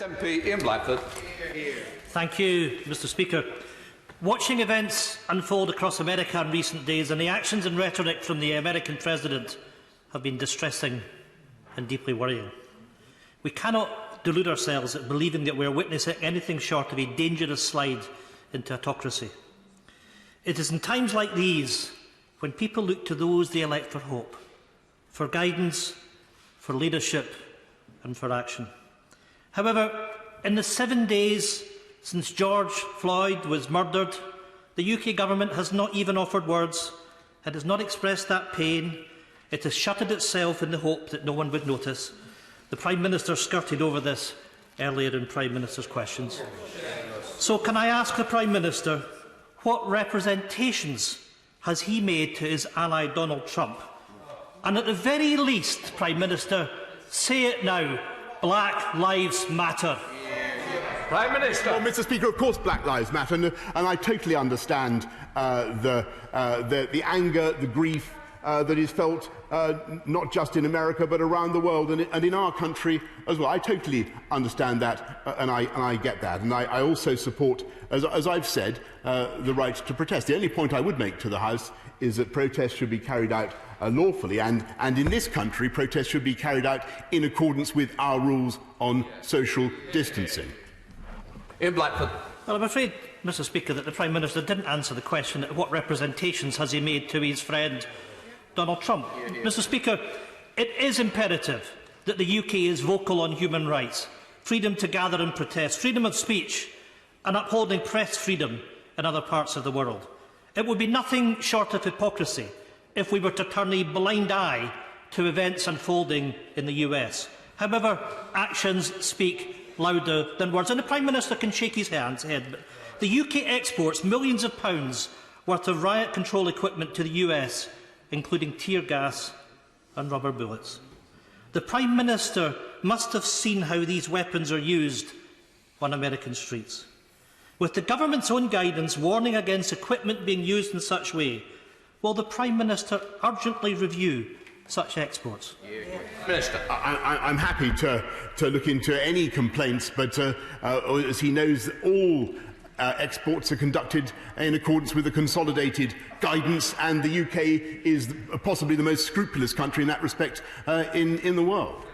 SNP Ian Blackford. Thank you, Mr Speaker. Watching events unfold across America in recent days and the actions and rhetoric from the American President have been distressing and deeply worrying. We cannot delude ourselves at believing that we are witnessing anything short of a dangerous slide into autocracy. It is in times like these when people look to those they elect for hope, for guidance, for leadership and for action. However, in the 7 days since George Floyd was murdered, the UK Government has not even offered words. It has not expressed that pain. It has shuttered itself in the hope that no one would notice. The Prime Minister skirted over this earlier in Prime Minister's questions. So can I ask the Prime Minister, what representations has he made to his ally Donald Trump? And at the very least, Prime Minister, say it now, Black Lives Matter. Prime Minister. Well, Mr Speaker, of course Black Lives Matter, and I totally understand the anger, the grief that is felt not just in America but around the world and in our country as well. I totally understand that and I get that. And I also support, as I've said, the right to protest. The only point I would make to the House is that protests should be carried out lawfully, and in this country protests should be carried out in accordance with our rules on social distancing. Ian Blackford. Well, I'm afraid, Mr Speaker, that the Prime Minister didn't answer the question what representations has he made to his friend Donald Trump. Mr Speaker, it is imperative that the UK is vocal on human rights, freedom to gather and protest, freedom of speech and upholding press freedom in other parts of the world. It would be nothing short of hypocrisy if we were to turn a blind eye to events unfolding in the US. However, actions speak louder than words, and the Prime Minister can shake his head. But the UK exports millions of pounds worth of riot control equipment to the US, including tear gas and rubber bullets. The Prime Minister must have seen how these weapons are used on American streets. With the government's own guidance warning against equipment being used in such way, will the Prime Minister urgently review such exports? Minister. I'm happy to look into any complaints, but as he knows, all exports are conducted in accordance with the consolidated guidance, and the UK is possibly the most scrupulous country in that respect in the world.